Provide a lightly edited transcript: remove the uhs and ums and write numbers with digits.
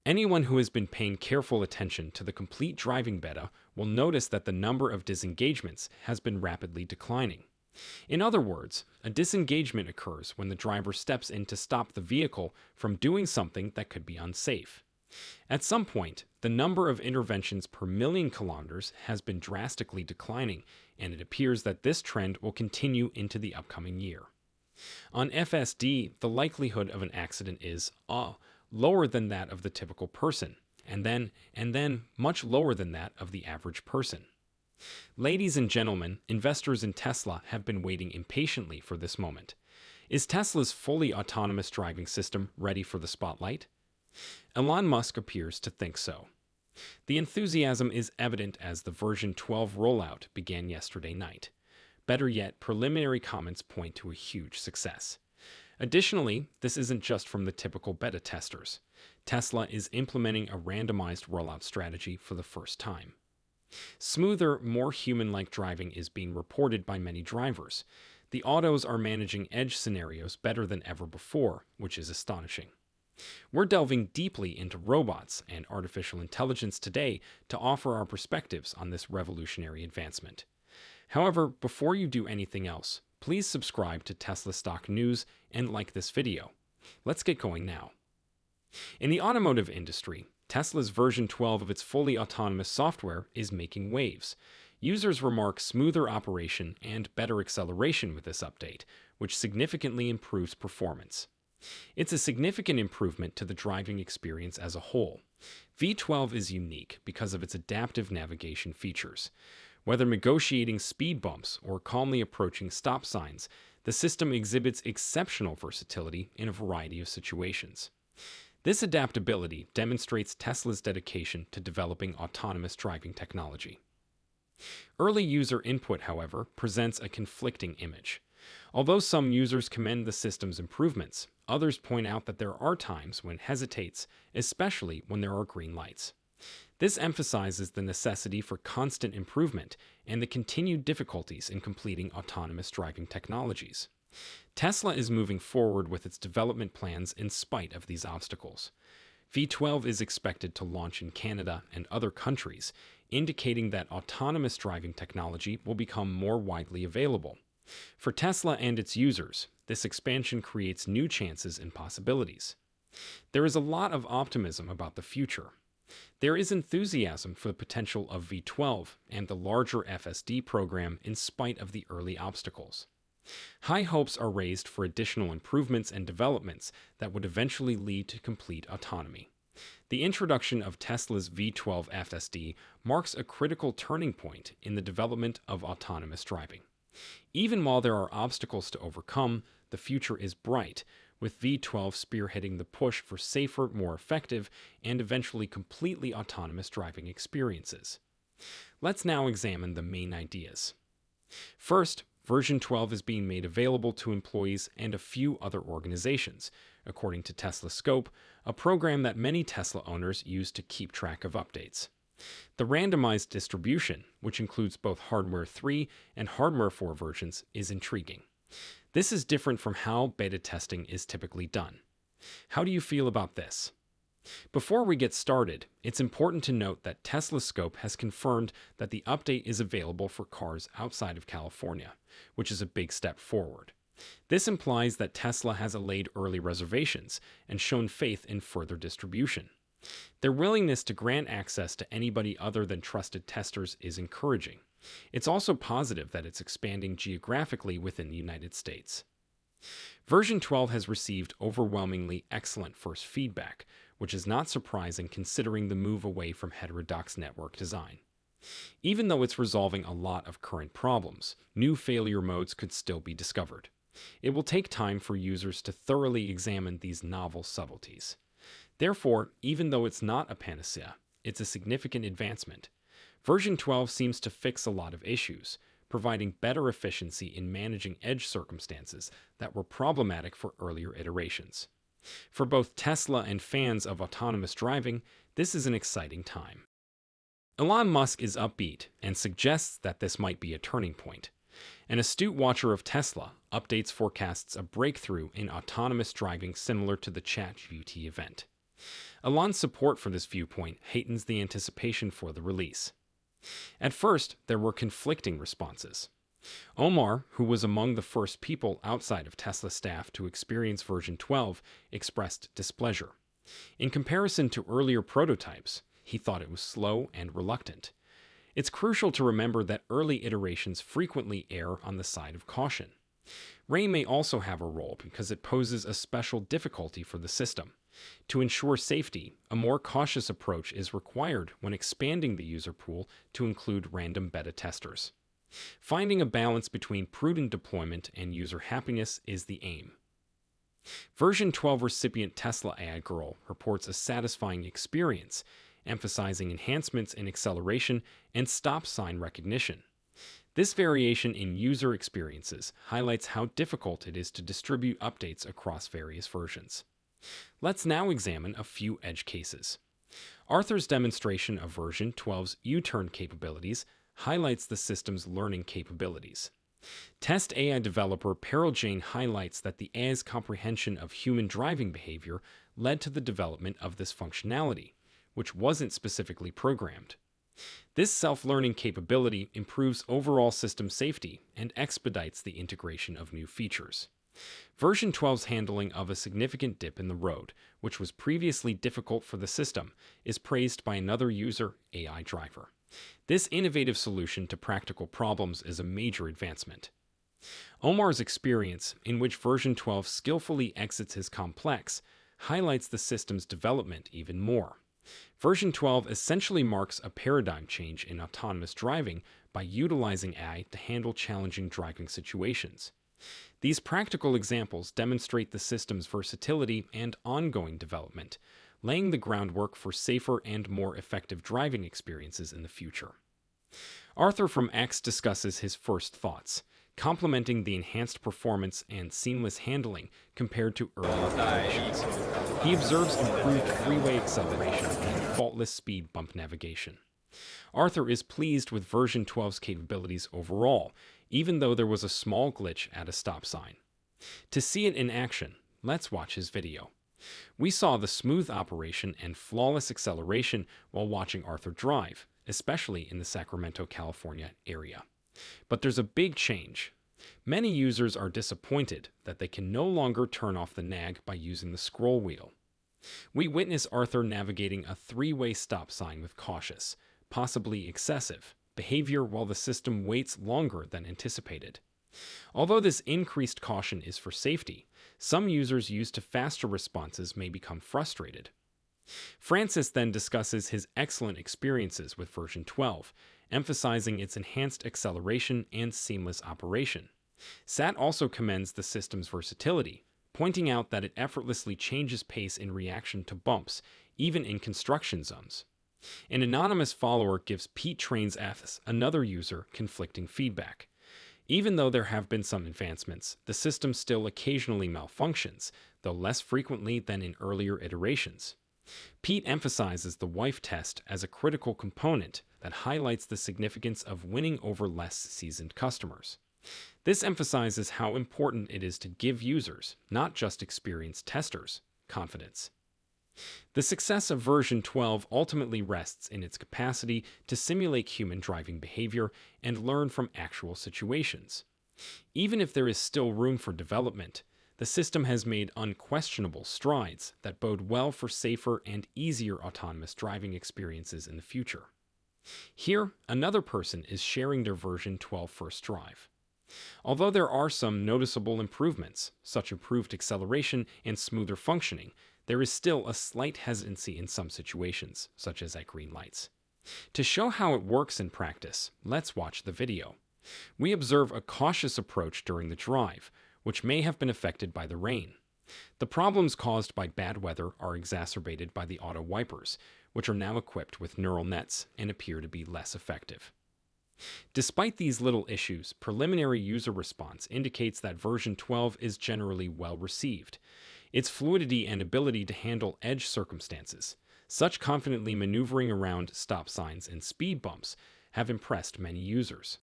Anyone who has been paying careful attention to the complete driving beta will notice that the number of disengagements has been rapidly declining. In other words, a disengagement occurs when the driver steps in to stop the vehicle from doing something that could be unsafe. At some point, the number of interventions per million kilometers has been drastically declining, and it appears that this trend will continue into the upcoming year. On FSD, the likelihood of an accident is lower than that of the typical person, and then much lower than that of the average person. Ladies and gentlemen, investors in Tesla have been waiting impatiently for this moment. Is Tesla's fully autonomous driving system ready for the spotlight? Elon Musk appears to think so. The enthusiasm is evident as the version 12 rollout began yesterday night. Better yet, preliminary comments point to a huge success. Additionally, this isn't just from the typical beta testers. Tesla is implementing a randomized rollout strategy for the first time. Smoother, more human-like driving is being reported by many drivers. The autos are managing edge scenarios better than ever before, which is astonishing. We're delving deeply into robots and artificial intelligence today to offer our perspectives on this revolutionary advancement. However, before you do anything else, please subscribe to Tesla Stock News and like this video. Let's get going now. In the automotive industry, Tesla's version 12 of its fully autonomous software is making waves. Users remark smoother operation and better acceleration with this update, which significantly improves performance. It's a significant improvement to the driving experience as a whole. V12 is unique because of its adaptive navigation features. Whether negotiating speed bumps or calmly approaching stop signs, the system exhibits exceptional versatility in a variety of situations. This adaptability demonstrates Tesla's dedication to developing autonomous driving technology. Early user input, however, presents a conflicting image. Although some users commend the system's improvements, others point out that there are times when it hesitates, especially when there are green lights. This emphasizes the necessity for constant improvement and the continued difficulties in completing autonomous driving technologies. Tesla is moving forward with its development plans in spite of these obstacles. V12 is expected to launch in Canada and other countries, indicating that autonomous driving technology will become more widely available. For Tesla and its users, this expansion creates new chances and possibilities. There is a lot of optimism about the future. There is enthusiasm for the potential of V12 and the larger FSD program in spite of the early obstacles. High hopes are raised for additional improvements and developments that would eventually lead to complete autonomy. The introduction of Tesla's V12 FSD marks a critical turning point in the development of autonomous driving. Even while there are obstacles to overcome, the future is bright, with V12 spearheading the push for safer, more effective, and eventually completely autonomous driving experiences. Let's now examine the main ideas. First, version 12 is being made available to employees and a few other organizations, according to Tesla Scope, a program that many Tesla owners use to keep track of updates. The randomized distribution, which includes both Hardware 3 and Hardware 4 versions, is intriguing. This is different from how beta testing is typically done. How do you feel about this? Before we get started, it's important to note that Tesla Scope has confirmed that the update is available for cars outside of California, which is a big step forward. This implies that Tesla has allayed early reservations and shown faith in further distribution. Their willingness to grant access to anybody other than trusted testers is encouraging. It's also positive that it's expanding geographically within the United States. Version 12 has received overwhelmingly excellent first feedback, which is not surprising considering the move away from heterodox network design. Even though it's resolving a lot of current problems, new failure modes could still be discovered. It will take time for users to thoroughly examine these novel subtleties. Therefore, even though it's not a panacea, it's a significant advancement. Version 12 seems to fix a lot of issues, providing better efficiency in managing edge circumstances that were problematic for earlier iterations. For both Tesla and fans of autonomous driving, this is an exciting time. Elon Musk is upbeat and suggests that this might be a turning point. An astute watcher of Tesla updates forecasts a breakthrough in autonomous driving similar to the ChatGPT event. Elon's support for this viewpoint heightens the anticipation for the release. At first, there were conflicting responses. Omar, who was among the first people outside of Tesla staff to experience version 12, expressed displeasure. In comparison to earlier prototypes, he thought it was slow and reluctant. It's crucial to remember that early iterations frequently err on the side of caution. Rain may also have a role because it poses a special difficulty for the system. To ensure safety, a more cautious approach is required when expanding the user pool to include random beta testers. Finding a balance between prudent deployment and user happiness is the aim. Version 12 recipient Tesla AI Girl reports a satisfying experience, emphasizing enhancements in acceleration and stop sign recognition. This variation in user experiences highlights how difficult it is to distribute updates across various versions. Let's now examine a few edge cases. Arthur's demonstration of version 12's U-turn capabilities highlights the system's learning capabilities. Test AI developer Peril Jane highlights that the AI's comprehension of human driving behavior led to the development of this functionality, which wasn't specifically programmed. This self-learning capability improves overall system safety and expedites the integration of new features. Version 12's handling of a significant dip in the road, which was previously difficult for the system, is praised by another user, AI Driver. This innovative solution to practical problems is a major advancement. Omar's experience, in which version 12 skillfully exits his complex, highlights the system's development even more. Version 12 essentially marks a paradigm change in autonomous driving by utilizing AI to handle challenging driving situations. These practical examples demonstrate the system's versatility and ongoing development, laying the groundwork for safer and more effective driving experiences in the future. Arthur from X discusses his first thoughts, complementing the enhanced performance and seamless handling compared to earlier iterations. He observes improved freeway acceleration and faultless speed bump navigation. Arthur is pleased with version 12's capabilities overall, even though there was a small glitch at a stop sign. To see it in action, let's watch his video. We saw the smooth operation and flawless acceleration while watching Arthur drive, especially in the Sacramento, California area. But there's a big change. Many users are disappointed that they can no longer turn off the nag by using the scroll wheel. We witness Arthur navigating a three-way stop sign with cautious, possibly excessive, behavior while the system waits longer than anticipated. Although this increased caution is for safety, some users used to faster responses may become frustrated. Francis then discusses his excellent experiences with version 12, emphasizing its enhanced acceleration and seamless operation. Sat also commends the system's versatility, pointing out that it effortlessly changes pace in reaction to bumps, even in construction zones. An anonymous follower gives Pete Trains F's, another user, conflicting feedback. Even though there have been some advancements, the system still occasionally malfunctions, though less frequently than in earlier iterations. Pete emphasizes the wife test as a critical component that highlights the significance of winning over less seasoned customers. This emphasizes how important it is to give users, not just experienced testers, confidence. The success of version 12 ultimately rests in its capacity to simulate human driving behavior and learn from actual situations. Even if there is still room for development, the system has made unquestionable strides that bode well for safer and easier autonomous driving experiences in the future. Here, another person is sharing their version 12 first drive. Although there are some noticeable improvements, such improved acceleration and smoother functioning, there is still a slight hesitancy in some situations, such as at green lights. To show how it works in practice, let's watch the video. We observe a cautious approach during the drive, which may have been affected by the rain. The problems caused by bad weather are exacerbated by the auto wipers, which are now equipped with neural nets and appear to be less effective. Despite these little issues, preliminary user response indicates that version 12 is generally well received. Its fluidity and ability to handle edge circumstances, such confidently maneuvering around stop signs and speed bumps, have impressed many users.